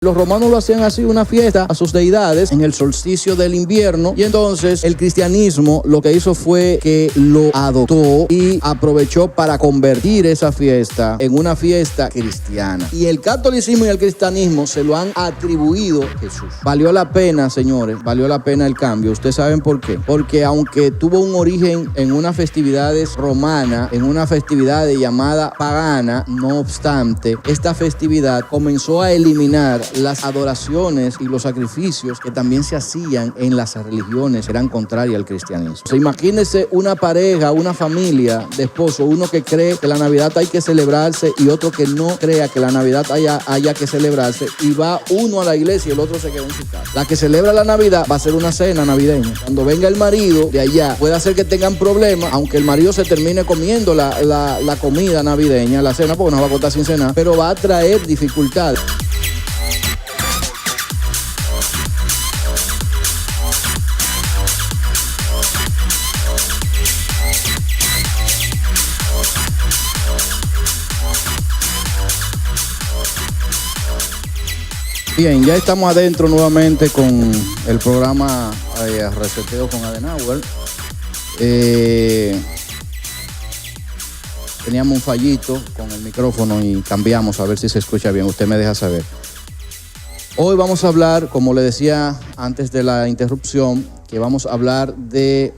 Los romanos lo hacían así, una fiesta a sus deidades en el solsticio del invierno, y entonces el cristianismo lo que hizo fue que lo adoptó y aprovechó para convertir esa fiesta en una fiesta cristiana. Y el catolicismo y el cristianismo se lo han atribuido a Jesús. Valió la pena, señores, valió la pena el cambio. ¿Ustedes saben por qué? Porque aunque tuvo un origen en unas festividades romanas, en una festividad llamada pagana, no obstante, esta festividad comenzó a eliminar las adoraciones y los sacrificios que también se hacían en las religiones que eran contrarias al cristianismo. O sea, imagínense una pareja, una familia de esposos, uno que cree que la Navidad hay que celebrarse y otro que no crea que la Navidad haya que celebrarse, y va uno a la iglesia y el otro se queda en su casa. La que celebra la Navidad va a ser una cena navideña. Cuando venga el marido de allá, puede hacer que tengan problemas, aunque el marido se termine comiendo la comida navideña, la cena, porque no va a contar sin cenar, pero va a traer dificultades. Bien, ya estamos adentro nuevamente con el programa Reseteo con Adenauer. Teníamos un fallito con el micrófono y cambiamos a ver si se escucha bien. Usted me deja saber. Hoy vamos a hablar, como le decía antes de la interrupción, que vamos a hablar de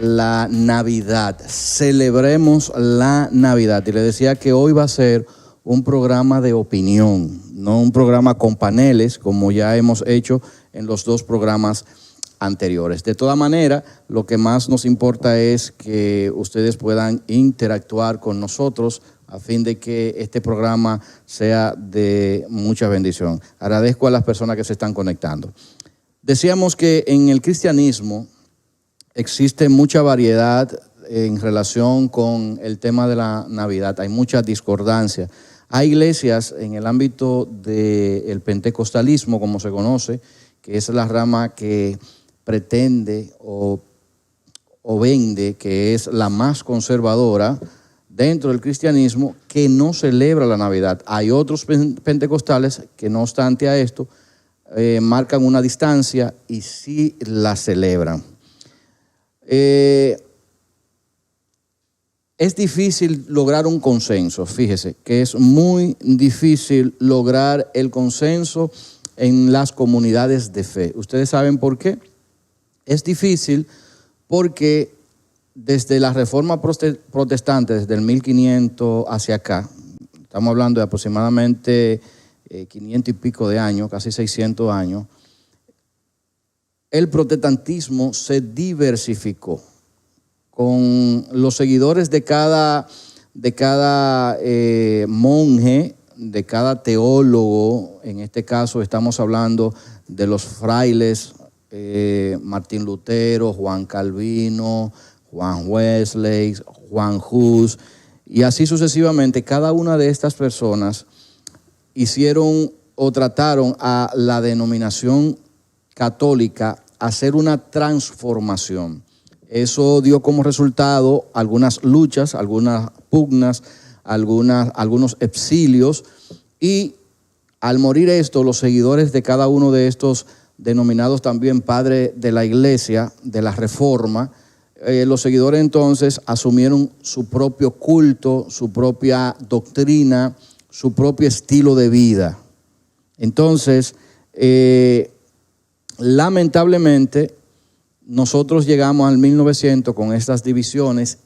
la Navidad. Celebremos la Navidad. Y le decía que hoy va a ser un programa de opinión, no un programa con paneles como ya hemos hecho en los dos programas anteriores. De todas maneras, lo que más nos importa es que ustedes puedan interactuar con nosotros a fin de que este programa sea de mucha bendición. Agradezco a las personas que se están conectando. Decíamos que en el cristianismo existe mucha variedad en relación con el tema de la Navidad. Hay mucha discordancia. Hay iglesias en el ámbito del pentecostalismo, como se conoce, que es la rama que pretende o vende, que es la más conservadora dentro del cristianismo, que no celebra la Navidad. Hay otros pentecostales que, no obstante a esto, marcan una distancia y sí la celebran. Es difícil lograr un consenso, fíjese que es muy difícil lograr el consenso en las comunidades de fe. ¿Ustedes saben por qué? Es difícil porque desde la Reforma Protestante, desde el 1500 hacia acá, estamos hablando de aproximadamente 500 y pico de años, casi 600 años, el protestantismo se diversificó. Con los seguidores de cada monje, de cada teólogo. En este caso estamos hablando de los frailes, Martín Lutero, Juan Calvino, Juan Wesley, Juan Hus, y así sucesivamente. Cada una de estas personas hicieron o trataron a la denominación católica a hacer una transformación. Eso dio como resultado algunas luchas, algunas pugnas, algunos exilios, y al morir esto, los seguidores de cada uno de estos denominados también padres de la iglesia, de la reforma, los seguidores entonces asumieron su propio culto, su propia doctrina, su propio estilo de vida. Entonces, lamentablemente, nosotros llegamos al 1900 con estas divisiones,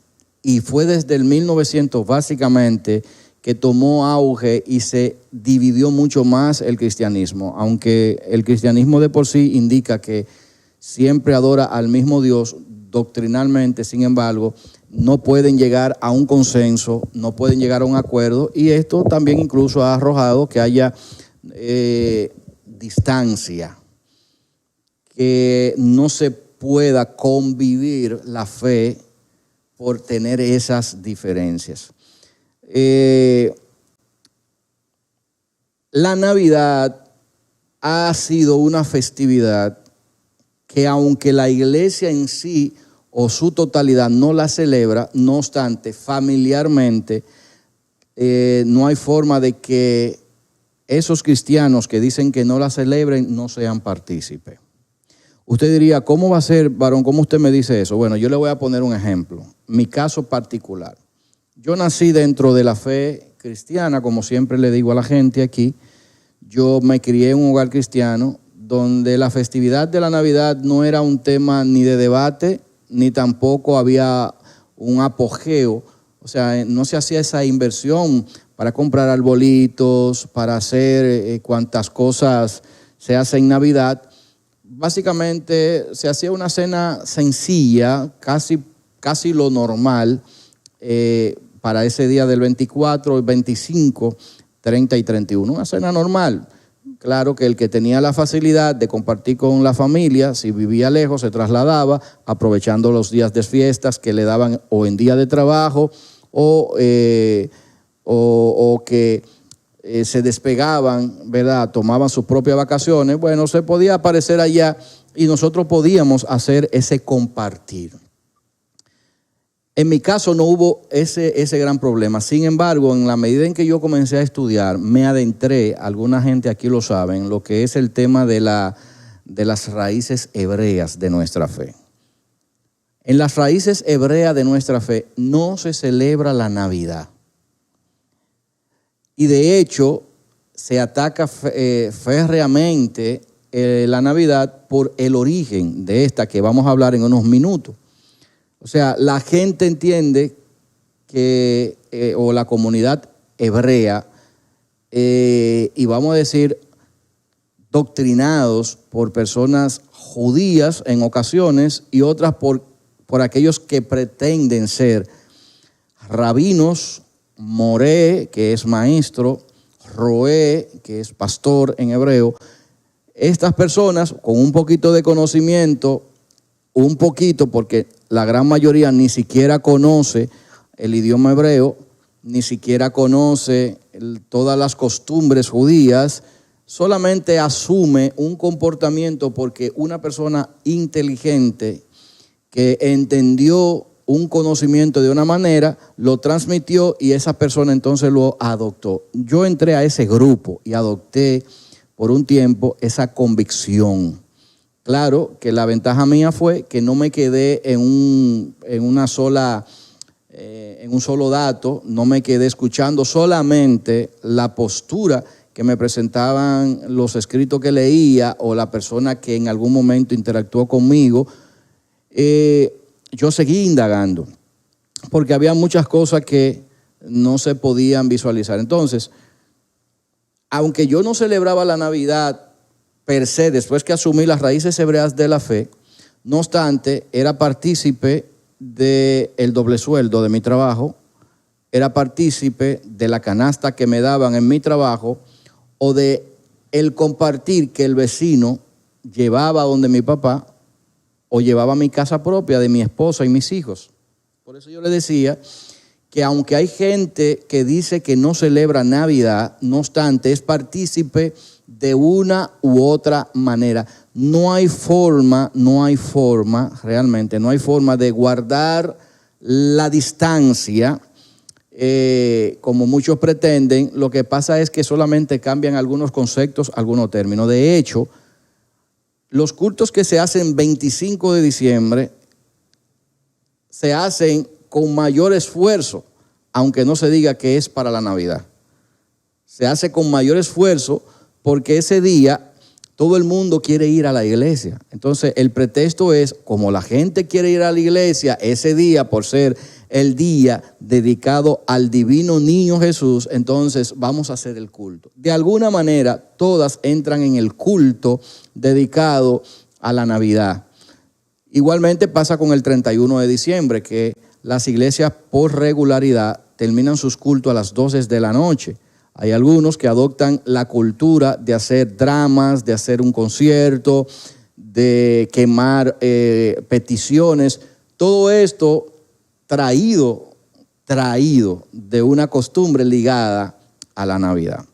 y fue desde el 1900 básicamente que tomó auge y se dividió mucho más el cristianismo, aunque el cristianismo de por sí indica que siempre adora al mismo Dios doctrinalmente. Sin embargo, no pueden llegar a un consenso, no pueden llegar a un acuerdo, y esto también incluso ha arrojado que haya distancia, que no se pueda convivir la fe por tener esas diferencias. La Navidad ha sido una festividad que, aunque la iglesia en sí o su totalidad no la celebra, no obstante, familiarmente no hay forma de que esos cristianos que dicen que no la celebren no sean partícipes. Usted diría, ¿cómo va a ser, varón? ¿Cómo usted me dice eso? Bueno, yo le voy a poner un ejemplo. Mi caso particular. Yo nací dentro de la fe cristiana, como siempre le digo a la gente aquí. Yo me crié en un hogar cristiano donde la festividad de la Navidad no era un tema ni de debate, ni tampoco había un apogeo. O sea, no se hacía esa inversión para comprar arbolitos, para hacer cuantas cosas se hacen en Navidad. Básicamente se hacía una cena sencilla, casi lo normal, para ese día del 24, 25, 30 y 31. Una cena normal. Claro que el que tenía la facilidad de compartir con la familia, si vivía lejos, se trasladaba, aprovechando los días de fiestas que le daban o en día de trabajo o que se despegaban, ¿verdad? Tomaban sus propias vacaciones. Bueno, se podía aparecer allá y nosotros podíamos hacer ese compartir. En mi caso no hubo ese gran problema. Sin embargo, en la medida en que yo comencé a estudiar, me adentré, alguna gente aquí lo sabe, en lo que es el tema de las raíces hebreas de nuestra fe. En las raíces hebreas de nuestra fe no se celebra la Navidad. Y de hecho, se ataca férreamente la Navidad por el origen de esta que vamos a hablar en unos minutos. O sea, la gente entiende que, o la comunidad hebrea, y vamos a decir, doctrinados por personas judías en ocasiones y otras por aquellos que pretenden ser rabinos, moré, que es maestro, roé, que es pastor en hebreo. Estas personas con un poquito de conocimiento, un poquito porque la gran mayoría ni siquiera conoce el idioma hebreo, ni siquiera conoce todas las costumbres judías, solamente asume un comportamiento porque una persona inteligente que entendió un conocimiento de una manera, lo transmitió y esa persona entonces lo adoptó. Yo entré a ese grupo y adopté por un tiempo esa convicción. Claro que la ventaja mía fue que no me quedé en un solo dato, no me quedé escuchando solamente la postura que me presentaban los escritos que leía o la persona que en algún momento interactuó conmigo. Yo seguí indagando porque había muchas cosas que no se podían visualizar. Entonces, aunque yo no celebraba la Navidad per se, después que asumí las raíces hebreas de la fe, no obstante, era partícipe del doble sueldo de mi trabajo, era partícipe de la canasta que me daban en mi trabajo o de el compartir que el vecino llevaba donde mi papá o llevaba a mi casa propia de mi esposa y mis hijos. Por eso yo le decía que aunque hay gente que dice que no celebra Navidad, no obstante, es partícipe de una u otra manera. No hay forma, realmente, no hay forma de guardar la distancia como muchos pretenden. Lo que pasa es que solamente cambian algunos conceptos, algunos términos. De hecho, los cultos que se hacen 25 de diciembre se hacen con mayor esfuerzo, aunque no se diga que es para la Navidad. Se hace con mayor esfuerzo porque ese día todo el mundo quiere ir a la iglesia. Entonces el pretexto es, como la gente quiere ir a la iglesia ese día por ser el día dedicado al divino niño Jesús, entonces vamos a hacer el culto. De alguna manera todas entran en el culto dedicado a la Navidad. Igualmente pasa con el 31 de diciembre, que las iglesias por regularidad terminan sus cultos a las 12 de la noche. Hay algunos que adoptan la cultura de hacer dramas, de hacer un concierto, de quemar peticiones. Todo esto traído de una costumbre ligada a la Navidad.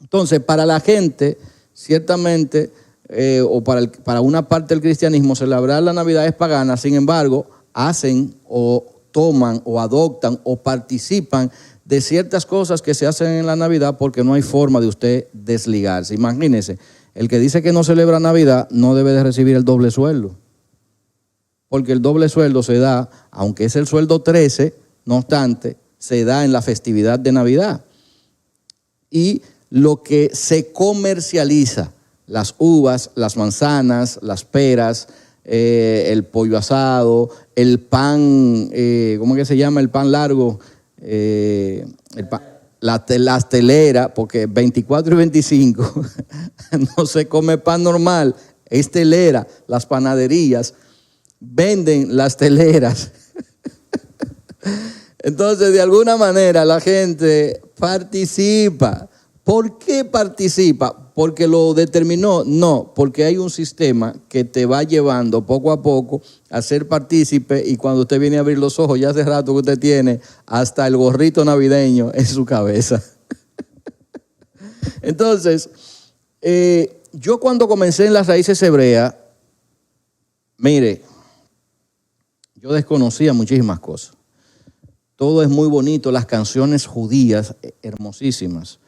Entonces, para la gente, ciertamente, o para una parte del cristianismo, celebrar la Navidad es pagana. Sin embargo, hacen o toman o adoptan o participan de ciertas cosas que se hacen en la Navidad porque no hay forma de usted desligarse. Imagínese, el que dice que no celebra Navidad no debe de recibir el doble sueldo. Porque el doble sueldo se da, aunque es el sueldo 13, no obstante, se da en la festividad de Navidad. Y lo que se comercializa, las uvas, las manzanas, las peras, el pollo asado, el pan, ¿cómo es que se llama? El pan largo, las teleras, porque 24 y 25 no se come pan normal, es telera, las panaderías venden las teleras. Entonces, de alguna manera la gente participa. ¿Por qué participa? ¿Porque lo determinó? No, porque hay un sistema que te va llevando poco a poco a ser partícipe, y cuando usted viene a abrir los ojos, ya hace rato que usted tiene hasta el gorrito navideño en su cabeza. Entonces, yo cuando comencé en las raíces hebreas, mire, yo desconocía muchísimas cosas. Todo es muy bonito, las canciones judías hermosísimas.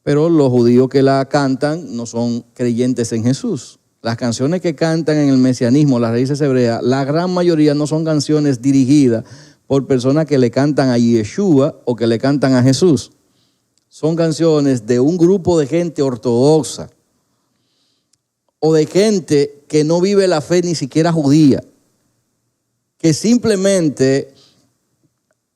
Pero los judíos que la cantan no son creyentes en Jesús. Las canciones que cantan en el mesianismo, las raíces hebreas, la gran mayoría no son canciones dirigidas por personas que le cantan a Yeshua o que le cantan a Jesús. Son canciones de un grupo de gente ortodoxa o de gente que no vive la fe ni siquiera judía, que simplemente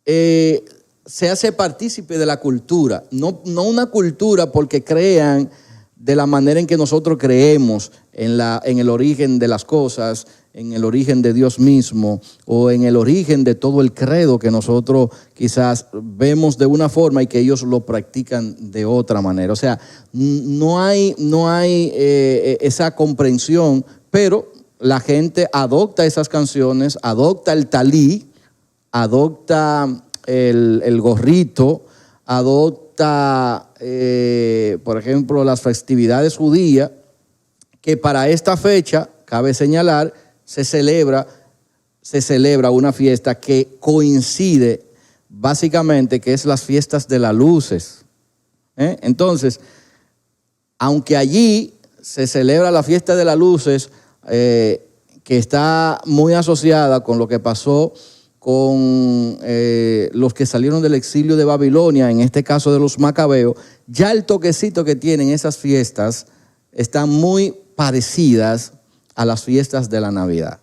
se hace partícipe de la cultura, no una cultura porque crean de la manera en que nosotros creemos en el origen de las cosas, en el origen de Dios mismo o en el origen de todo el credo que nosotros quizás vemos de una forma y que ellos lo practican de otra manera. O sea, no hay esa comprensión, pero la gente adopta esas canciones, adopta el talí, adopta el gorrito, adopta, por ejemplo, las festividades judías, que para esta fecha, cabe señalar, se celebra una fiesta que coincide básicamente, que es las fiestas de las luces. Entonces, aunque allí se celebra la fiesta de las luces, que está muy asociada con lo que pasó con los que salieron del exilio de Babilonia, en este caso de los macabeos, ya el toquecito que tienen esas fiestas están muy parecidas a las fiestas de la Navidad.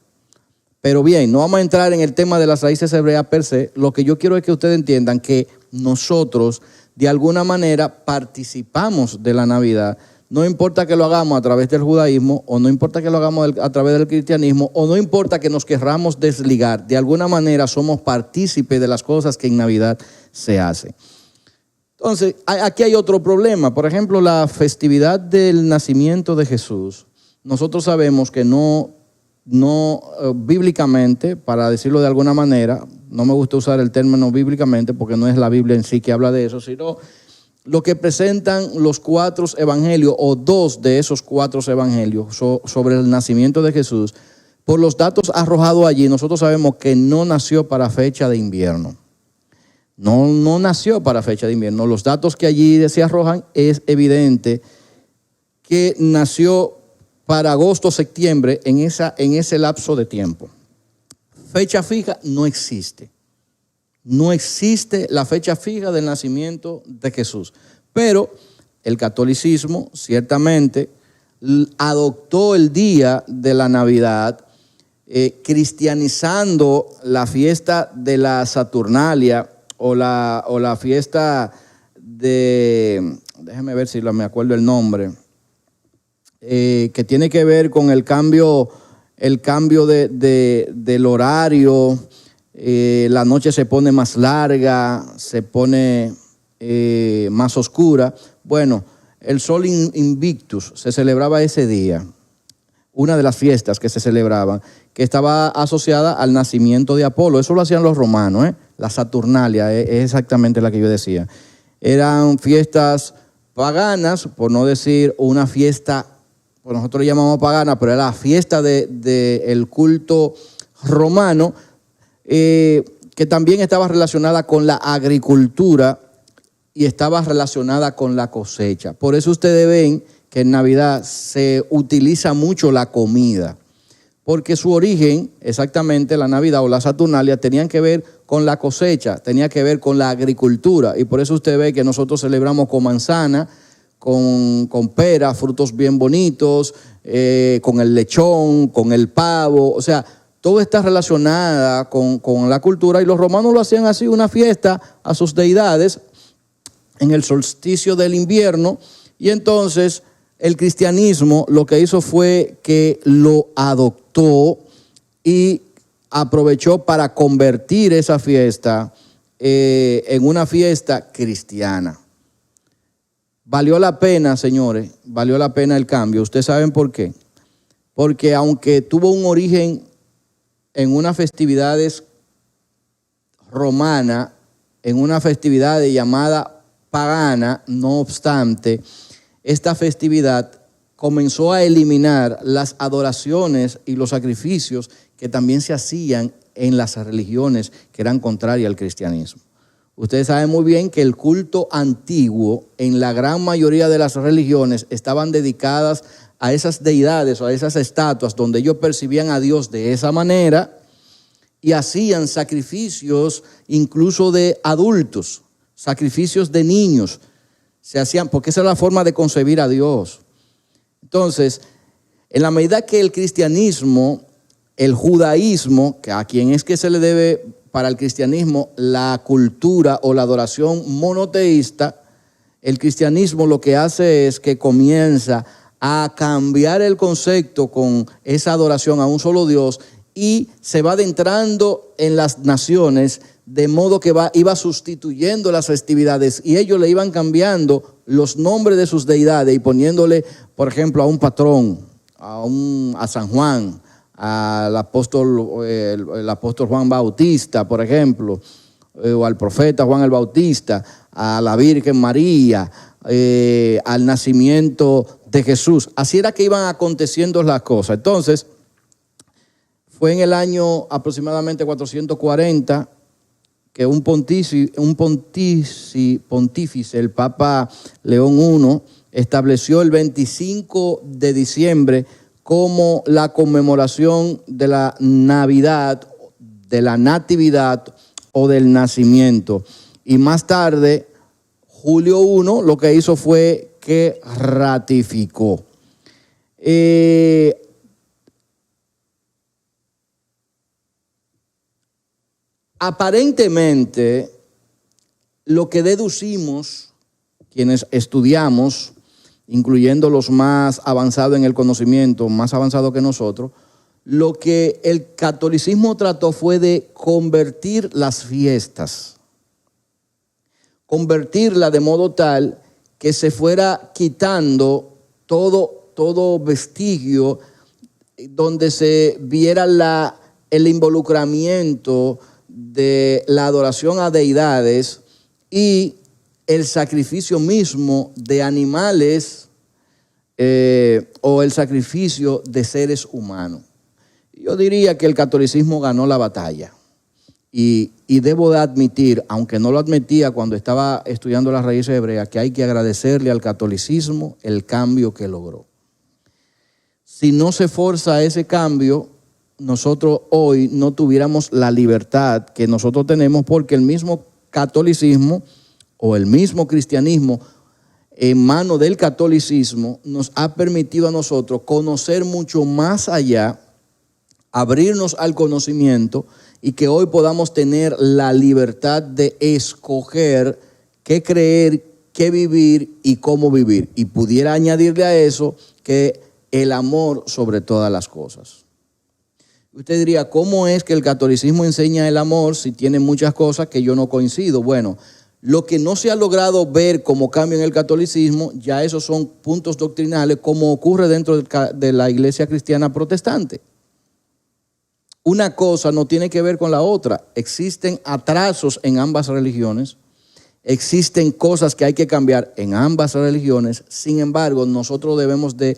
Pero bien, no vamos a entrar en el tema de las raíces hebreas per se. Lo que yo quiero es que ustedes entiendan que nosotros de alguna manera participamos de la Navidad. No importa que lo hagamos a través del judaísmo, o no importa que lo hagamos a través del cristianismo, o no importa que nos querramos desligar, de alguna manera somos partícipes de las cosas que en Navidad se hacen. Entonces, aquí hay otro problema. Por ejemplo, la festividad del nacimiento de Jesús. Nosotros sabemos que no bíblicamente, para decirlo de alguna manera, no me gusta usar el término bíblicamente porque no es la Biblia en sí que habla de eso, sino lo que presentan los 4 evangelios o 2 de esos 4 evangelios sobre el nacimiento de Jesús. Por los datos arrojados allí, nosotros sabemos que no nació para fecha de invierno. No nació para fecha de invierno. Los datos que allí se arrojan es evidente que nació para agosto o septiembre, en ese lapso de tiempo. Fecha fija no existe. No existe la fecha fija del nacimiento de Jesús. Pero el catolicismo ciertamente adoptó el día de la Navidad, cristianizando la fiesta de la Saturnalia o la fiesta de, déjeme ver si me acuerdo el nombre, que tiene que ver con el cambio del horario. La noche se pone más larga, se pone más oscura. Bueno, el Sol Invictus se celebraba ese día, una de las fiestas que se celebraban, que estaba asociada al nacimiento de Apolo. Eso lo hacían los romanos, la Saturnalia, es exactamente la que yo decía. Eran fiestas paganas, por no decir una fiesta, pues nosotros le llamamos pagana, pero era la fiesta del culto romano, que también estaba relacionada con la agricultura y estaba relacionada con la cosecha. Por eso ustedes ven que en Navidad se utiliza mucho la comida, porque su origen, exactamente la Navidad o la Saturnalia, tenían que ver con la cosecha, tenía que ver con la agricultura, y por eso usted ve que nosotros celebramos con manzana, con pera, frutos bien bonitos, con el lechón, con el pavo, o sea, todo está relacionada con la cultura, y los romanos lo hacían así, una fiesta a sus deidades en el solsticio del invierno, y entonces el cristianismo lo que hizo fue que lo adoptó y aprovechó para convertir esa fiesta en una fiesta cristiana. Valió la pena, señores, valió la pena el cambio. ¿Ustedes saben por qué? Porque aunque tuvo un origen en unas festividades romanas, en una festividad llamada pagana, no obstante, esta festividad comenzó a eliminar las adoraciones y los sacrificios que también se hacían en las religiones que eran contrarias al cristianismo. Ustedes saben muy bien que el culto antiguo en la gran mayoría de las religiones estaban dedicadas a esas deidades o a esas estatuas donde ellos percibían a Dios de esa manera y hacían sacrificios incluso de adultos, sacrificios de niños. Se hacían, porque esa es la forma de concebir a Dios. Entonces, en la medida que el cristianismo, el judaísmo, que a quien es que se le debe para el cristianismo la cultura o la adoración monoteísta, el cristianismo lo que hace es que comienza a cambiar el concepto con esa adoración a un solo Dios y se va adentrando en las naciones, de modo que iba sustituyendo las festividades y ellos le iban cambiando los nombres de sus deidades y poniéndole, por ejemplo, a un patrón, a San Juan, al apóstol, el apóstol Juan Bautista, por ejemplo, o al profeta Juan el Bautista, a la Virgen María, al nacimiento de Jesús. Así era que iban aconteciendo las cosas. Entonces, fue en el año aproximadamente 440 que un pontífice, el Papa León I, estableció el 25 de diciembre como la conmemoración de la Navidad, de la Natividad o del nacimiento. Y más tarde, Julio I lo que hizo fue que ratificó. Aparentemente, lo que deducimos, quienes estudiamos, incluyendo los más avanzados en el conocimiento, más avanzados que nosotros, lo que el catolicismo trató fue de convertir las fiestas, convertirla de modo tal que se fuera quitando todo vestigio donde se viera el involucramiento de la adoración a deidades y el sacrificio mismo de animales o el sacrificio de seres humanos. Yo diría que el catolicismo ganó la batalla y debo de admitir, aunque no lo admitía cuando estaba estudiando las raíces hebreas, que hay que agradecerle al catolicismo el cambio que logró. Si no se forza ese cambio, nosotros hoy no tuviéramos la libertad que nosotros tenemos, porque el mismo catolicismo o el mismo cristianismo en mano del catolicismo nos ha permitido a nosotros conocer mucho más allá, abrirnos al conocimiento y que hoy podamos tener la libertad de escoger qué creer, qué vivir y cómo vivir. Y pudiera añadirle a eso que el amor sobre todas las cosas. Usted diría, ¿cómo es que el catolicismo enseña el amor si tiene muchas cosas que yo no coincido? Bueno, lo que no se ha logrado ver como cambio en el catolicismo, ya esos son puntos doctrinales, como ocurre dentro de la iglesia cristiana protestante. Una cosa no tiene que ver con la otra. Existen atrasos en ambas religiones, existen cosas que hay que cambiar en ambas religiones. Sin embargo, nosotros debemos de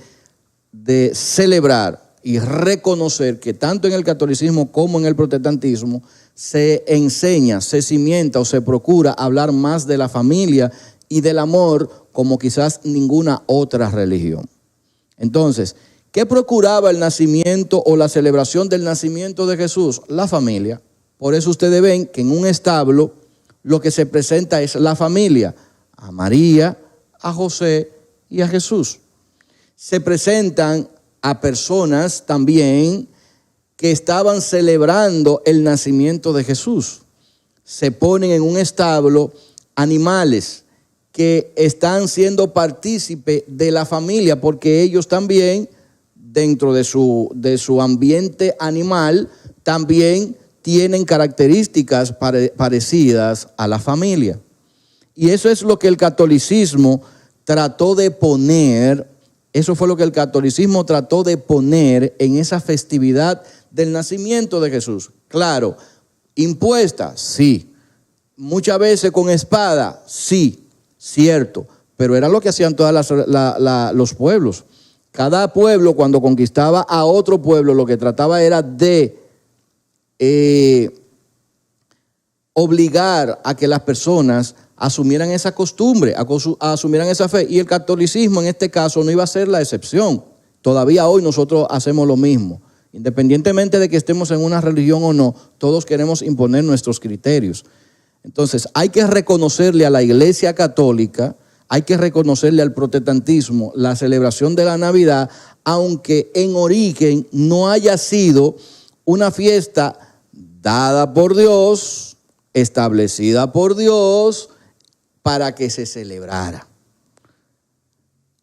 celebrar y reconocer que tanto en el catolicismo como en el protestantismo se enseña, se cimienta o se procura hablar más de la familia y del amor como quizás ninguna otra religión. Entonces, ¿qué procuraba el nacimiento o la celebración del nacimiento de Jesús? La familia. Por eso ustedes ven que en un establo lo que se presenta es la familia, a María, a José y a Jesús. Se presentan a personas también que estaban celebrando el nacimiento de Jesús. Se ponen en un establo animales que están siendo partícipe de la familia, porque ellos también, dentro de su ambiente animal, también tienen características parecidas a la familia. Y eso es lo que el catolicismo trató de poner, eso fue lo que el catolicismo trató de poner en esa festividad del nacimiento de Jesús. Claro, impuesta, sí. Muchas veces con espada, sí, cierto. Pero era lo que hacían todos los pueblos. Cada pueblo, cuando conquistaba a otro pueblo, lo que trataba era de obligar a que las personas asumieran esa costumbre, asumieran esa fe. Y el catolicismo en este caso no iba a ser la excepción. Todavía hoy nosotros hacemos lo mismo. Independientemente de que estemos en una religión o no, todos queremos imponer nuestros criterios. Entonces, hay que reconocerle a la Iglesia Católica, hay que reconocerle al protestantismo la celebración de la Navidad, aunque en origen no haya sido una fiesta dada por Dios, establecida por Dios, para que se celebrara.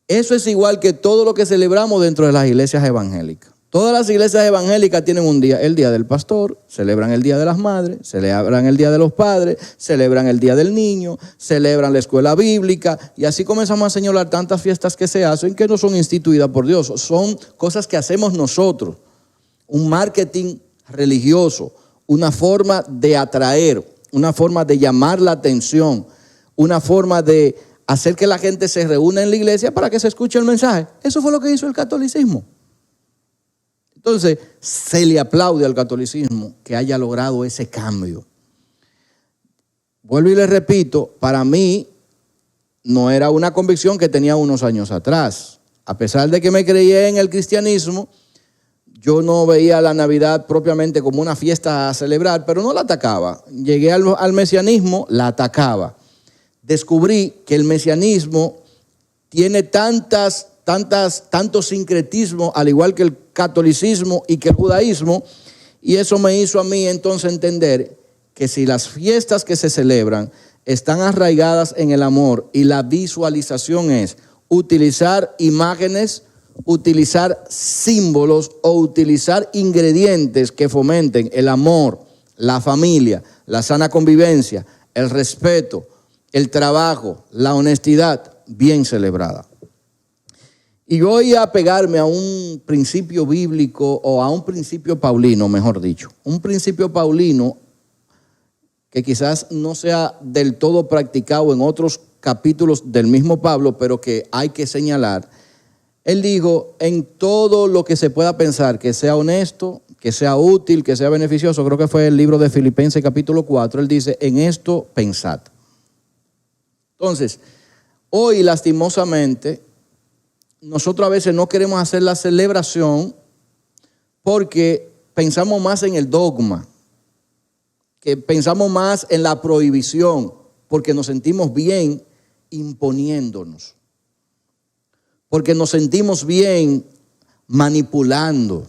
Eso es igual que todo lo que celebramos dentro de las iglesias evangélicas. Todas las iglesias evangélicas tienen un día, el día del pastor, celebran el día de las madres, celebran el día de los padres, celebran el día del niño, celebran la escuela bíblica, y así comenzamos a señalar tantas fiestas que se hacen que no son instituidas por Dios, son cosas que hacemos nosotros, un marketing religioso, una forma de atraer, una forma de llamar la atención, una forma de hacer que la gente se reúna en la iglesia para que se escuche el mensaje. Eso fue lo que hizo el catolicismo. Entonces, se le aplaude al catolicismo que haya logrado ese cambio. Vuelvo y les repito, para mí no era una convicción que tenía unos años atrás. A pesar de que me creía en el cristianismo, yo no veía la Navidad propiamente como una fiesta a celebrar, pero no la atacaba. Llegué al mesianismo, la atacaba. Descubrí que el mesianismo tiene tanto sincretismo, al igual que el catolicismo y que el judaísmo, y eso me hizo a mí entonces entender que si las fiestas que se celebran están arraigadas en el amor y la visualización es utilizar imágenes, utilizar símbolos o utilizar ingredientes que fomenten el amor, la familia, la sana convivencia, el respeto, el trabajo, la honestidad, bien celebrada. Y voy a pegarme a un principio bíblico o a un principio paulino, mejor dicho. Un principio paulino que quizás no sea del todo practicado en otros capítulos del mismo Pablo, pero que hay que señalar. Él dijo, en todo lo que se pueda pensar, que sea honesto, que sea útil, que sea beneficioso, creo que fue el libro de Filipenses capítulo 4, él dice, en esto pensad. Entonces, hoy lastimosamente, nosotros a veces no queremos hacer la celebración porque pensamos más en el dogma, que pensamos más en la prohibición, porque nos sentimos bien imponiéndonos, porque nos sentimos bien manipulando,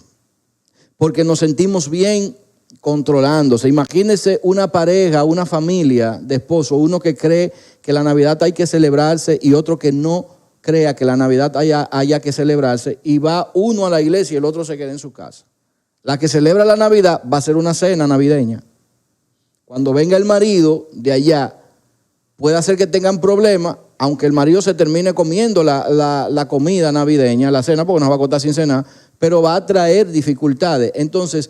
porque nos sentimos bien controlándose. Imagínense una pareja, una familia de esposos, uno que cree que la Navidad hay que celebrarse y otro que no crea que la Navidad haya que celebrarse, y va uno a la iglesia y el otro se queda en su casa. La que celebra la Navidad va a ser una cena navideña. Cuando venga el marido de allá, puede hacer que tengan problemas, aunque el marido se termine comiendo la comida navideña, la cena, porque no va a acostar sin cenar, pero va a traer dificultades. Entonces,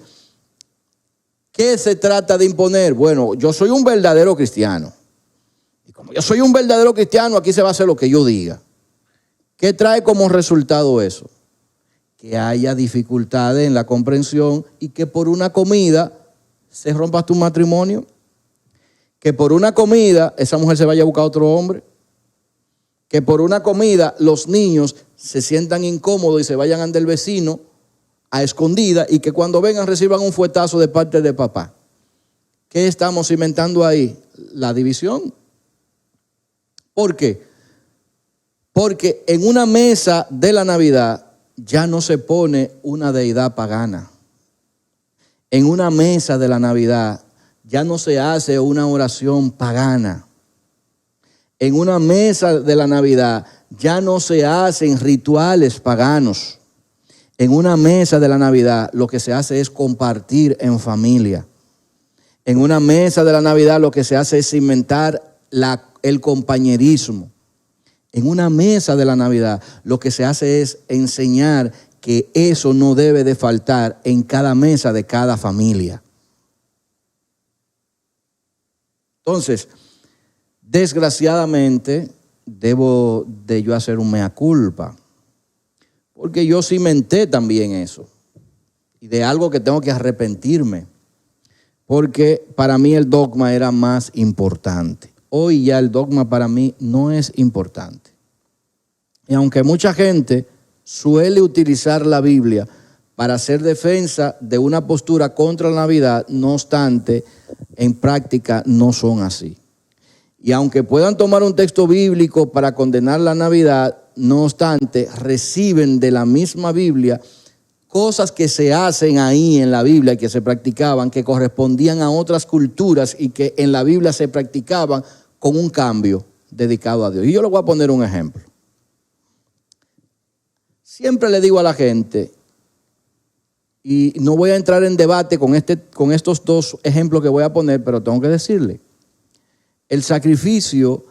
¿qué se trata de imponer? Bueno, yo soy un verdadero cristiano. Y como yo soy un verdadero cristiano, aquí se va a hacer lo que yo diga. ¿Qué trae como resultado eso? que haya dificultades en la comprensión y que por una comida se rompa tu matrimonio, que por una comida esa mujer se vaya a buscar a otro hombre, que por una comida los niños se sientan incómodos y se vayan ante el vecino a escondida y que cuando vengan reciban un fuetazo de parte de papá. ¿Qué estamos cimentando ahí? La división. ¿Por qué? Porque en una mesa de la Navidad ya no se pone una deidad pagana. En una mesa de la Navidad ya no se hace una oración pagana. En una mesa de la Navidad ya no se hacen rituales paganos. En una mesa de la Navidad lo que se hace es compartir en familia. En una mesa de la Navidad lo que se hace es cimentar el compañerismo. En una mesa de la Navidad lo que se hace es enseñar que eso no debe de faltar en cada mesa de cada familia. Entonces, desgraciadamente, debo de yo hacer un mea culpa, porque yo cimenté también eso, y de algo que tengo que arrepentirme, porque para mí el dogma era más importante. Hoy ya el dogma para mí no es importante. Y aunque mucha gente suele utilizar la Biblia para hacer defensa de una postura contra la Navidad, no obstante, en práctica no son así. Y aunque puedan tomar un texto bíblico para condenar la Navidad, no obstante, reciben de la misma Biblia cosas que se hacen ahí en la Biblia, que se practicaban, que correspondían a otras culturas y que en la Biblia se practicaban con un cambio dedicado a Dios. Y yo les voy a poner un ejemplo. Siempre le digo a la gente, y no voy a entrar en debate con estos dos ejemplos que voy a poner, pero tengo que decirle, el sacrificio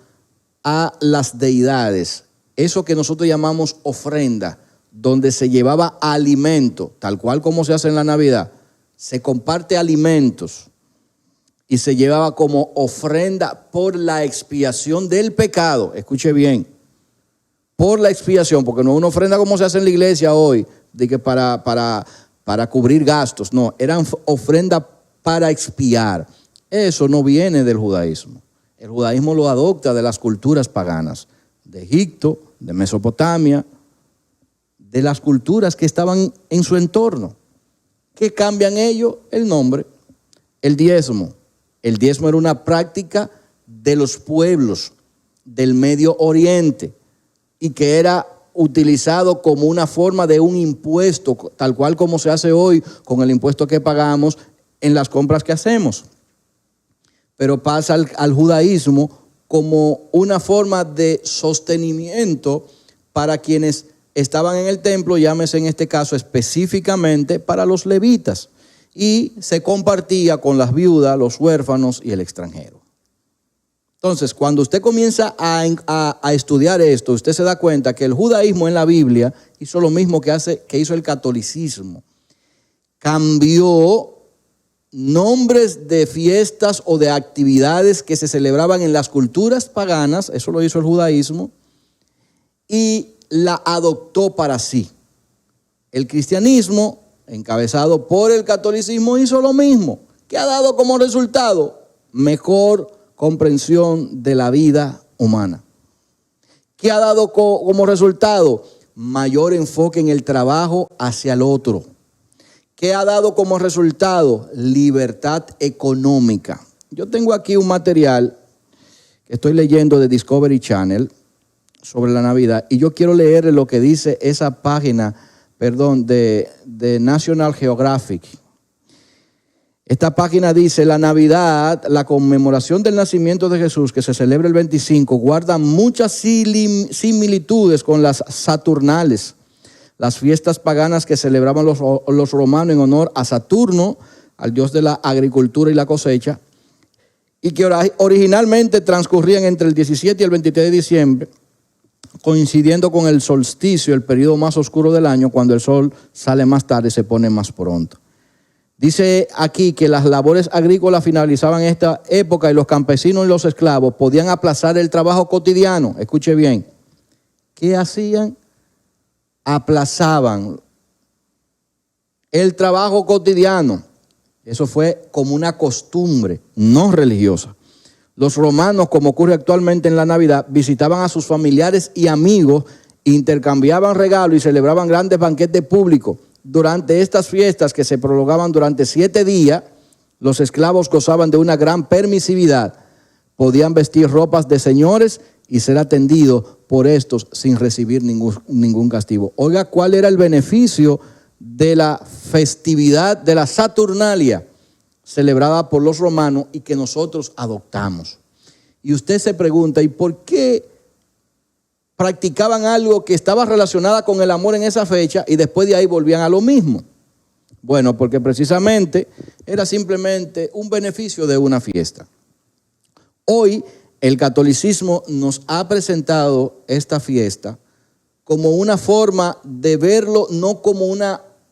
a las deidades, eso que nosotros llamamos ofrenda, donde se llevaba alimento, tal cual como se hace en la Navidad, se comparte alimentos y se llevaba como ofrenda por la expiación del pecado. Escuche bien, por la expiación, porque no es una ofrenda como se hace en la iglesia hoy, de que para cubrir gastos, no, eran ofrenda para expiar. Eso no viene del judaísmo. El judaísmo lo adopta de las culturas paganas, de Egipto, de Mesopotamia, de las culturas que estaban en su entorno. ¿Qué cambian ellos? El nombre, el diezmo. El diezmo era una práctica de los pueblos del Medio Oriente y que era utilizado como una forma de un impuesto, tal cual como se hace hoy con el impuesto que pagamos en las compras que hacemos. Pero pasa al judaísmo como una forma de sostenimiento para quienes estaban en el templo, llámese en este caso específicamente para los levitas, y se compartía con las viudas, los huérfanos y el extranjero. Entonces, cuando usted comienza a estudiar esto, usted se da cuenta que el judaísmo en la Biblia hizo lo mismo que hizo el catolicismo. Cambió nombres de fiestas o de actividades que se celebraban en las culturas paganas, eso lo hizo el judaísmo, y la adoptó para sí. El cristianismo, encabezado por el catolicismo, hizo lo mismo. ¿Qué ha dado como resultado? Mejor comprensión de la vida humana. ¿Qué ha dado como resultado? Mayor enfoque en el trabajo hacia el otro. ¿Qué ha dado como resultado? Libertad económica. Yo tengo aquí un material que estoy leyendo de Discovery Channel sobre la Navidad y yo quiero leer lo que dice esa página, de National Geographic. Esta página dice: la Navidad, la conmemoración del nacimiento de Jesús, que se celebra el 25, guarda muchas similitudes con las Saturnales, las fiestas paganas que celebraban los romanos en honor a Saturno, al dios de la agricultura y la cosecha, y que originalmente transcurrían entre el 17 y el 23 de diciembre, coincidiendo con el solsticio, el periodo más oscuro del año, cuando el sol sale más tarde y se pone más pronto. Dice aquí que las labores agrícolas finalizaban esta época y los campesinos y los esclavos podían aplazar el trabajo cotidiano. Escuche bien. ¿Qué hacían? Aplazaban El trabajo cotidiano, eso fue como una costumbre no religiosa. Los romanos, como ocurre actualmente en la Navidad, visitaban a sus familiares y amigos, intercambiaban regalos y celebraban grandes banquetes públicos. Durante estas fiestas, que se prolongaban durante 7 días, los esclavos gozaban de una gran permisividad. Podían vestir ropas de señores y ser atendidos por estos sin recibir ningún castigo. Oiga, ¿cuál era el beneficio de la festividad de la Saturnalia celebrada por los romanos y que nosotros adoptamos? Y usted se pregunta, ¿y por qué practicaban algo que estaba relacionado con el amor en esa fecha y después de ahí volvían a lo mismo? Bueno, porque precisamente era simplemente un beneficio de una fiesta. Hoy el catolicismo nos ha presentado esta fiesta como una forma de verlo, no como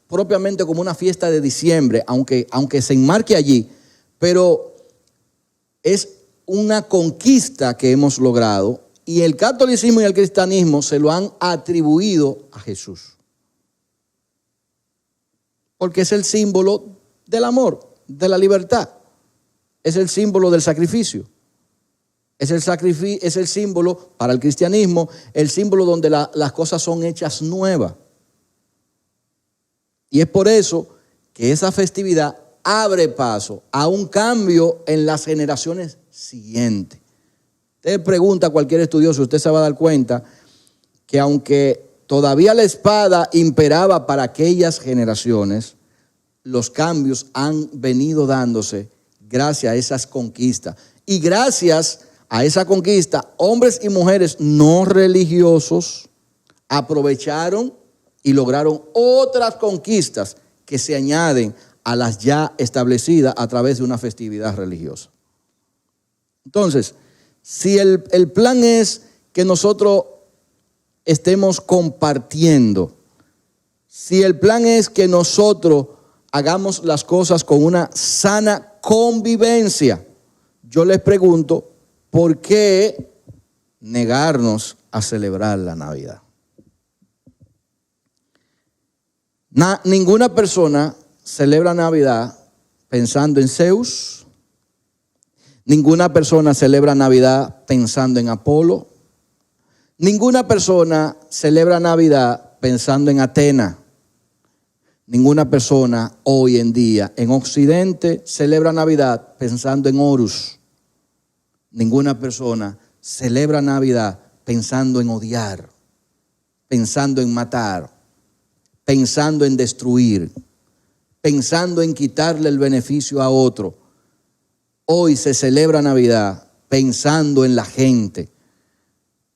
propiamente como una fiesta de diciembre, aunque se enmarque allí, pero es una conquista que hemos logrado y el catolicismo y el cristianismo se lo han atribuido a Jesús. Porque es el símbolo del amor, de la libertad, es el símbolo del sacrificio. Es el símbolo para el cristianismo, el símbolo donde las cosas son hechas nuevas. Y es por eso que esa festividad abre paso a un cambio en las generaciones siguientes. Usted pregunta a cualquier estudioso, usted se va a dar cuenta que aunque todavía la espada imperaba para aquellas generaciones, los cambios han venido dándose gracias a esas conquistas. Y gracias a esa conquista, hombres y mujeres no religiosos aprovecharon y lograron otras conquistas que se añaden a las ya establecidas a través de una festividad religiosa. Entonces, si el plan es que nosotros estemos compartiendo, si el plan es que nosotros hagamos las cosas con una sana convivencia, yo les pregunto, ¿por qué negarnos a celebrar la Navidad? Ninguna persona celebra Navidad pensando en Zeus. Ninguna persona celebra Navidad pensando en Apolo. Ninguna persona celebra Navidad pensando en Atena. Ninguna persona hoy en día en Occidente celebra Navidad pensando en Horus. Ninguna persona celebra Navidad pensando en odiar, pensando en matar, pensando en destruir, pensando en quitarle el beneficio a otro. Hoy se celebra Navidad pensando en la gente,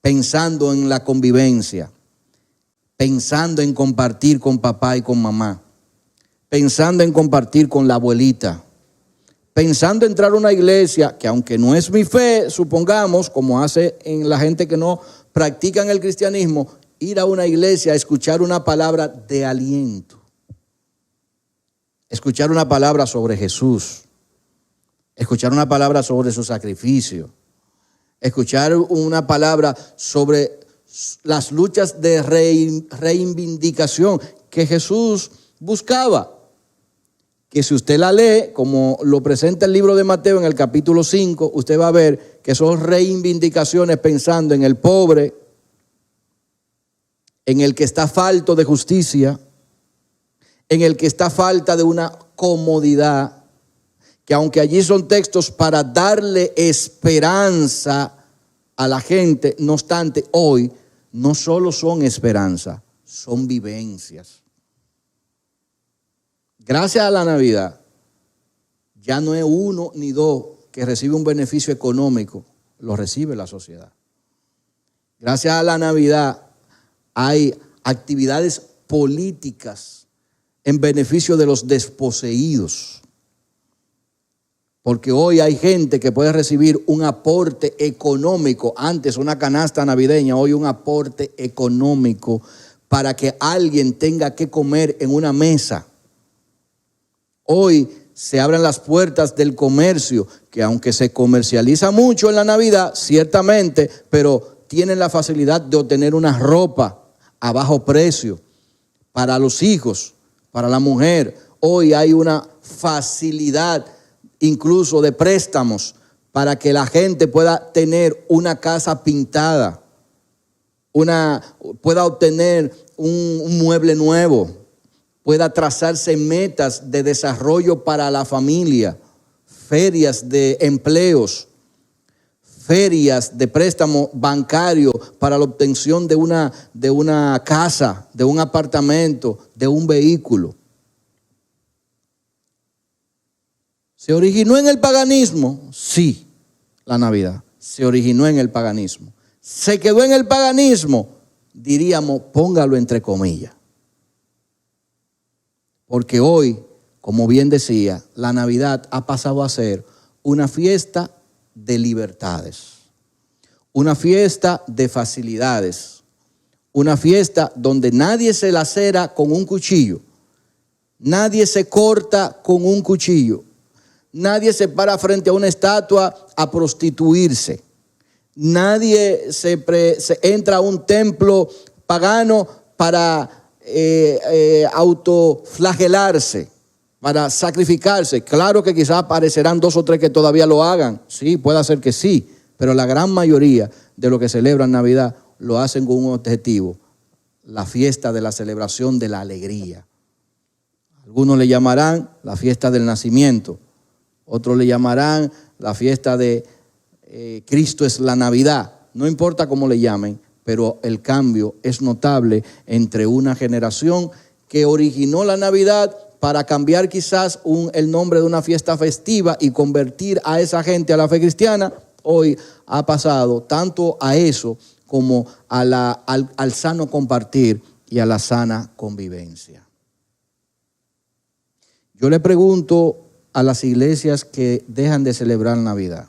pensando en la convivencia, pensando en compartir con papá y con mamá, pensando en compartir con la abuelita, pensando en entrar a una iglesia que, aunque no es mi fe, supongamos, como hace en la gente que no practican el cristianismo, ir a una iglesia a escuchar una palabra de aliento, escuchar una palabra sobre Jesús, escuchar una palabra sobre su sacrificio, escuchar una palabra sobre las luchas de reivindicación que Jesús buscaba. Que si usted la lee, como lo presenta el libro de Mateo en el capítulo 5, usted va a ver que son reivindicaciones pensando en el pobre, en el que está falto de justicia, en el que está falta de una comodidad, que aunque allí son textos para darle esperanza a la gente, no obstante, hoy no solo son esperanza, son vivencias. Gracias a la Navidad, ya no es uno ni dos que recibe un beneficio económico, lo recibe la sociedad. Gracias a la Navidad hay actividades políticas en beneficio de los desposeídos. Porque hoy hay gente que puede recibir un aporte económico, antes una canasta navideña, hoy un aporte económico para que alguien tenga que comer en una mesa. Hoy se abren las puertas del comercio, que aunque se comercializa mucho en la Navidad, ciertamente, pero tienen la facilidad de obtener una ropa a bajo precio para los hijos, Para la mujer, hoy hay una facilidad incluso de préstamos para que la gente pueda tener una casa pintada, pueda obtener un mueble nuevo, pueda trazarse metas de desarrollo para la familia, ferias de empleos, ferias de préstamo bancario para la obtención de una casa, de un apartamento, de un vehículo. ¿Se originó en el paganismo? Sí, la Navidad. Se originó en el paganismo. ¿Se quedó en el paganismo? Diríamos, póngalo entre comillas. Porque hoy, como bien decía, la Navidad ha pasado a ser una fiesta de libertades, una fiesta de facilidades, una fiesta donde nadie se lacera con un cuchillo, nadie se corta con un cuchillo, nadie se para frente a una estatua a prostituirse, nadie se entra a un templo pagano para autoflagelarse, para sacrificarse. Claro que quizás aparecerán 2 o 3 que todavía lo hagan. Sí, puede ser que sí. Pero la gran mayoría de los que celebran Navidad lo hacen con un objetivo. La fiesta de la celebración de la alegría. Algunos le llamarán la fiesta del nacimiento. Otros le llamarán la fiesta de Cristo es la Navidad. No importa cómo le llamen, pero el cambio es notable entre una generación que originó la Navidad para cambiar quizás el nombre de una fiesta festiva y convertir a esa gente a la fe cristiana. Hoy ha pasado tanto a eso como al sano compartir y a la sana convivencia. Yo le pregunto a las iglesias que dejan de celebrar Navidad,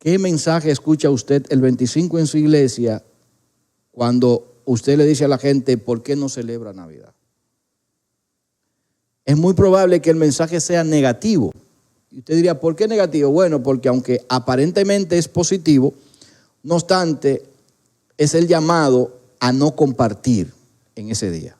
¿qué mensaje escucha usted el 25 en su iglesia cuando usted le dice a la gente por qué no celebra Navidad? Es muy probable que el mensaje sea negativo. Y usted diría, ¿por qué negativo? Bueno, porque aunque aparentemente es positivo, no obstante, es el llamado a no compartir en ese día.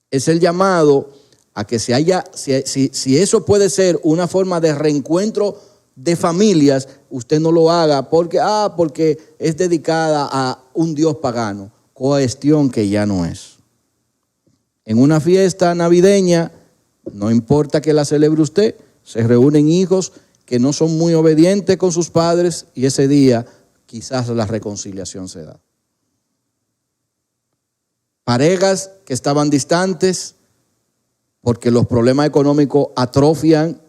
Es el llamado a que si eso puede ser una forma de reencuentro de familias, usted no lo haga porque es dedicada a un Dios pagano, cuestión que ya no es. En una fiesta navideña, no importa que la celebre usted, se reúnen hijos que no son muy obedientes con sus padres y ese día quizás la reconciliación se da. Parejas que estaban distantes porque los problemas económicos atrofian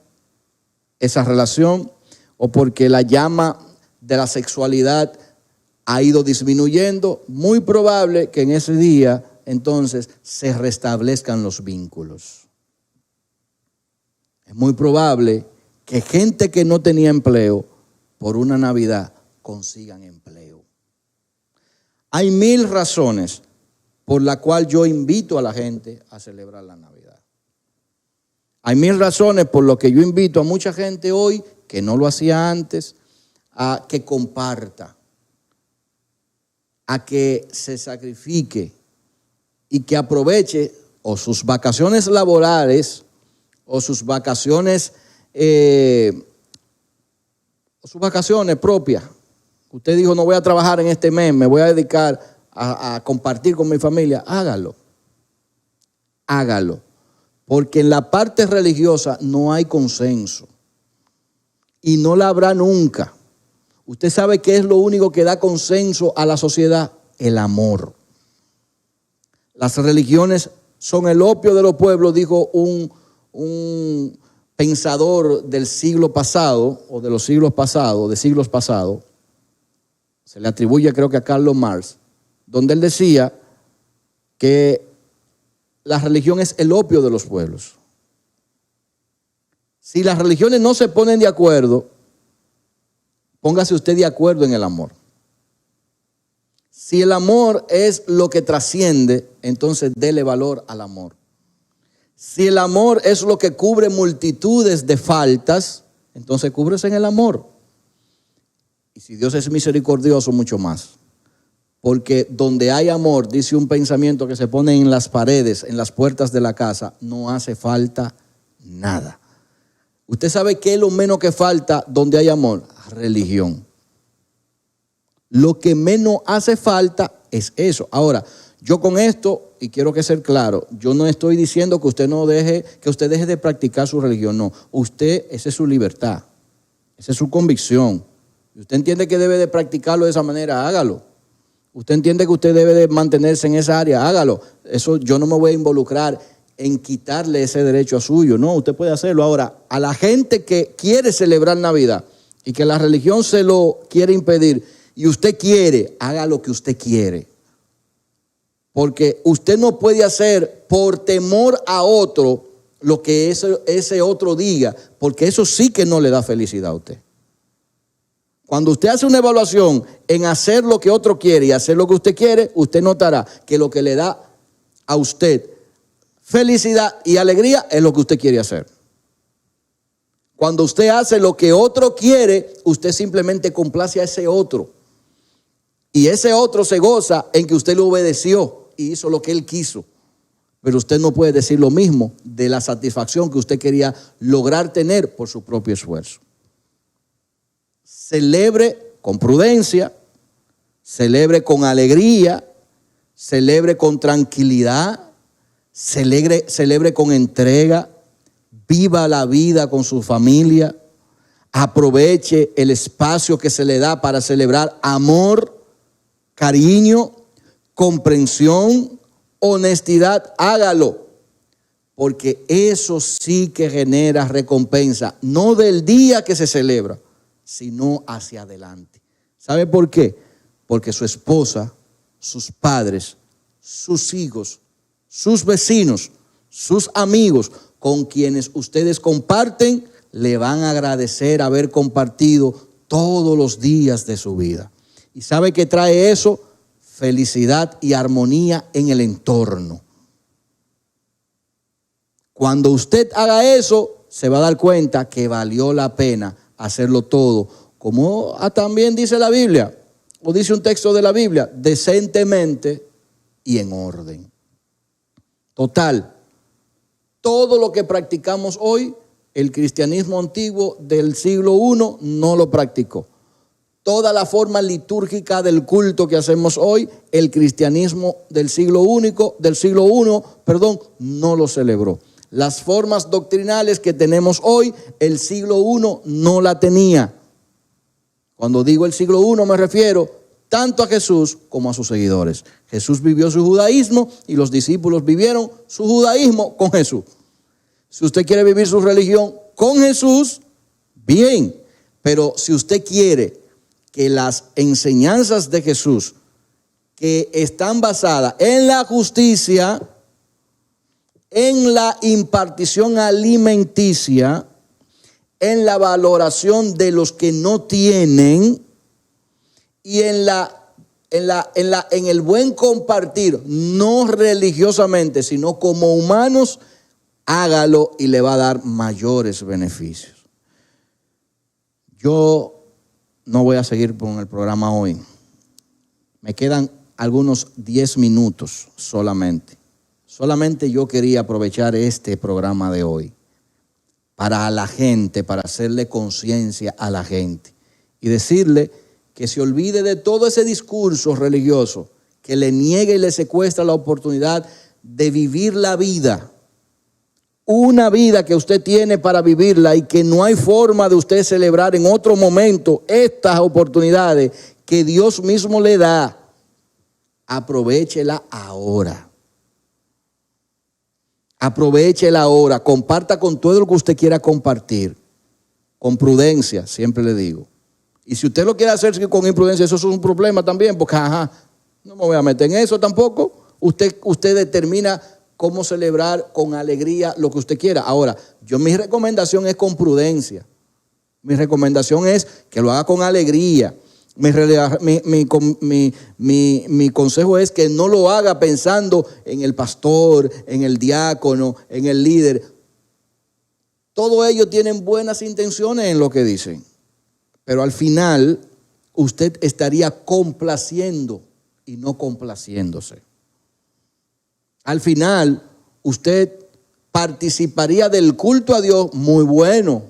esa relación o porque la llama de la sexualidad ha ido disminuyendo, muy probable que en ese día entonces se restablezcan los vínculos. Es muy probable que gente que no tenía empleo por una Navidad consigan empleo. Hay 1000 razones por la cual yo invito a la gente a celebrar la Navidad. Hay 1000 razones por lo que yo invito a mucha gente hoy que no lo hacía antes, a que comparta, a que se sacrifique y que aproveche o sus vacaciones laborales o sus vacaciones propias. Usted dijo, no voy a trabajar en este mes, me voy a dedicar a compartir con mi familia. Hágalo. Porque en la parte religiosa no hay consenso. Y no la habrá nunca. Usted sabe qué es lo único que da consenso a la sociedad: el amor. Las religiones son el opio de los pueblos, dijo un pensador del siglo pasado, o de los siglos pasados, de siglos pasados. Se le atribuye, creo que a Karl Marx, donde él decía que la religión es el opio de los pueblos. Si las religiones no se ponen de acuerdo, póngase usted de acuerdo en el amor. Si el amor es lo que trasciende, entonces dele valor al amor. Si el amor es lo que cubre multitudes de faltas, entonces cúbrese en el amor. Y si Dios es misericordioso, mucho más. Porque donde hay amor, dice un pensamiento que se pone en las paredes, en las puertas de la casa, no hace falta nada. ¿Usted sabe qué es lo menos que falta donde hay amor? Religión. Lo que menos hace falta es eso. Ahora, yo con esto, y quiero que ser claro, yo no estoy diciendo que usted deje de practicar su religión. No, esa es su libertad, esa es su convicción. Usted entiende que debe de practicarlo de esa manera, hágalo. Usted entiende que usted debe de mantenerse en esa área, hágalo. Eso yo no me voy a involucrar en quitarle ese derecho a suyo. No, usted puede hacerlo. Ahora, a la gente que quiere celebrar Navidad y que la religión se lo quiere impedir y usted quiere, haga lo que usted quiere. Porque usted no puede hacer por temor a otro lo que ese otro diga, porque eso sí que no le da felicidad a usted. Cuando usted hace una evaluación en hacer lo que otro quiere y hacer lo que usted quiere, usted notará que lo que le da a usted felicidad y alegría es lo que usted quiere hacer. Cuando usted hace lo que otro quiere, usted simplemente complace a ese otro. Y ese otro se goza en que usted le obedeció y hizo lo que él quiso. Pero usted no puede decir lo mismo de la satisfacción que usted quería lograr tener por su propio esfuerzo. Celebre con prudencia, celebre con alegría, celebre con tranquilidad, celebre con entrega, viva la vida con su familia, aproveche el espacio que se le da para celebrar amor, cariño, comprensión, honestidad, hágalo, porque eso sí que genera recompensa, no del día que se celebra, sino hacia adelante. ¿Sabe por qué? Porque su esposa, sus padres, sus hijos, sus vecinos, sus amigos con quienes ustedes comparten, le van a agradecer haber compartido todos los días de su vida. ¿Y sabe qué trae eso? Felicidad y armonía en el entorno. Cuando usted haga eso, se va a dar cuenta que valió la pena hacerlo todo, como también dice la Biblia, o dice un texto de la Biblia, decentemente y en orden. Total, todo lo que practicamos hoy, el cristianismo antiguo del siglo I no lo practicó. Toda la forma litúrgica del culto que hacemos hoy, el cristianismo del siglo I, no lo celebró. Las formas doctrinales que tenemos hoy, el siglo I no la tenía. Cuando digo el siglo I me refiero tanto a Jesús como a sus seguidores. Jesús vivió su judaísmo y los discípulos vivieron su judaísmo con Jesús. Si usted quiere vivir su religión con Jesús, bien. Pero si usted quiere que las enseñanzas de Jesús, que están basadas en la justicia, en la impartición alimenticia, en la valoración de los que no tienen y en el buen compartir, no religiosamente, sino como humanos, hágalo y le va a dar mayores beneficios. Yo no voy a seguir con el programa hoy. Me quedan algunos 10 minutos solamente. Solamente yo quería aprovechar este programa de hoy para la gente, para hacerle conciencia a la gente y decirle que se olvide de todo ese discurso religioso que le niega y le secuestra la oportunidad de vivir la vida. Una vida que usted tiene para vivirla y que no hay forma de usted celebrar en otro momento estas oportunidades que Dios mismo le da. Aprovéchela ahora. Aprovéchela ahora. Comparta con todo lo que usted quiera compartir. Con prudencia, siempre le digo. Y si usted lo quiere hacer con imprudencia, eso es un problema también, porque no me voy a meter en eso tampoco. Usted determina cómo celebrar con alegría lo que usted quiera. Ahora, mi recomendación es con prudencia. Mi recomendación es que lo haga con alegría. Mi consejo es que no lo haga pensando en el pastor, en el diácono, en el líder. Todos ellos tienen buenas intenciones en lo que dicen. Pero al final, usted estaría complaciendo y no complaciéndose. Al final, usted participaría del culto a Dios muy bueno,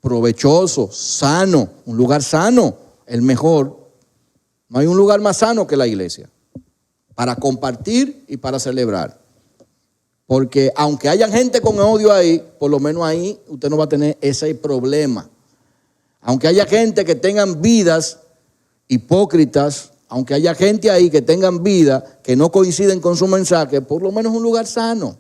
provechoso, sano, un lugar sano, el mejor. No hay un lugar más sano que la iglesia para compartir y para celebrar. Porque aunque haya gente con odio ahí, por lo menos ahí usted no va a tener ese problema. Aunque haya gente que tengan vidas hipócritas, aunque haya gente ahí que tengan vidas que no coinciden con su mensaje, por lo menos un lugar sano.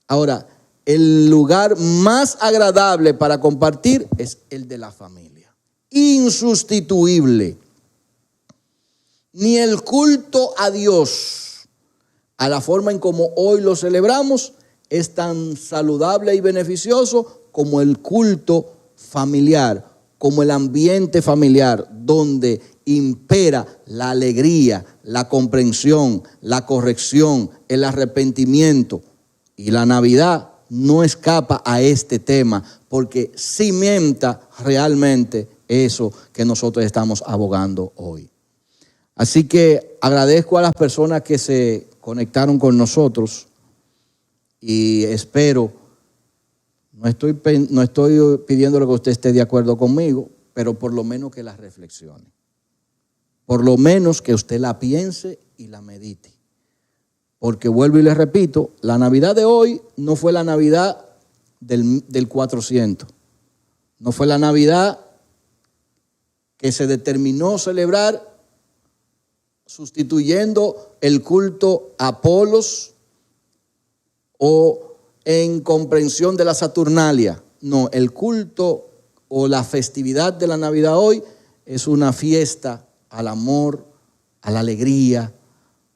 Ahora, el lugar más agradable para compartir es el de la familia. Insustituible. Ni el culto a Dios, a la forma en como hoy lo celebramos, es tan saludable y beneficioso como el culto familiar, como el ambiente familiar, donde impera la alegría, la comprensión, la corrección, el arrepentimiento. Y la Navidad no escapa a este tema, porque cimienta realmente eso que nosotros estamos abogando hoy. Así que agradezco a las personas que se conectaron con nosotros y espero, no estoy pidiéndole que usted esté de acuerdo conmigo, pero por lo menos que la reflexione. Por lo menos que usted la piense y la medite. Porque vuelvo y le repito, la Navidad de hoy no fue la Navidad del 400. No fue la Navidad que se determinó celebrar sustituyendo el culto a Apolos o en comprensión de la Saturnalia. No, el culto o la festividad de la Navidad hoy es una fiesta al amor, a la alegría,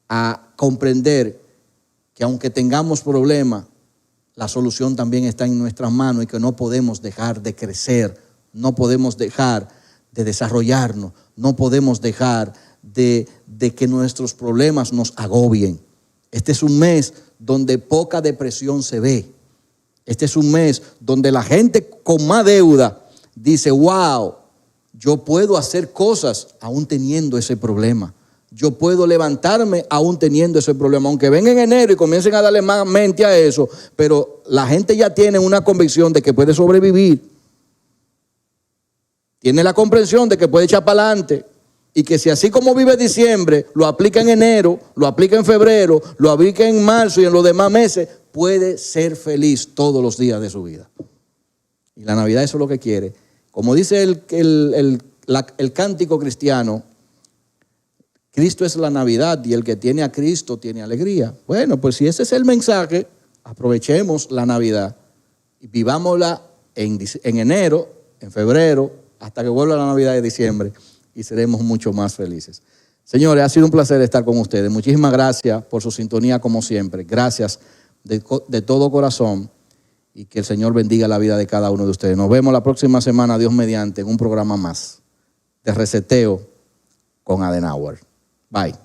a comprender que aunque tengamos problemas, la solución también está en nuestras manos y que no podemos dejar de crecer, no podemos dejar de desarrollarnos, no podemos dejar de que nuestros problemas nos agobien. Este es un mes donde poca depresión se ve. Este es un mes donde la gente con más deuda dice, wow, yo puedo hacer cosas aún teniendo ese problema. Yo puedo levantarme aún teniendo ese problema. Aunque venga en enero y comiencen a darle más mente a eso, pero la gente ya tiene una convicción de que puede sobrevivir. Tiene la comprensión de que puede echar para adelante. Y que si así como vive diciembre, lo aplica en enero, lo aplica en febrero, lo aplica en marzo y en los demás meses, puede ser feliz todos los días de su vida. Y la Navidad eso es lo que quiere. Como dice el cántico cristiano, Cristo es la Navidad y el que tiene a Cristo tiene alegría. Bueno, pues si ese es el mensaje, aprovechemos la Navidad y vivámosla en enero, en febrero, hasta que vuelva la Navidad de diciembre. Y seremos mucho más felices. Señores, ha sido un placer estar con ustedes. Muchísimas gracias por su sintonía como siempre. Gracias de todo corazón y que el Señor bendiga la vida de cada uno de ustedes. Nos vemos la próxima semana, Dios mediante, en un programa más de Reseteo con Adenauer. Bye.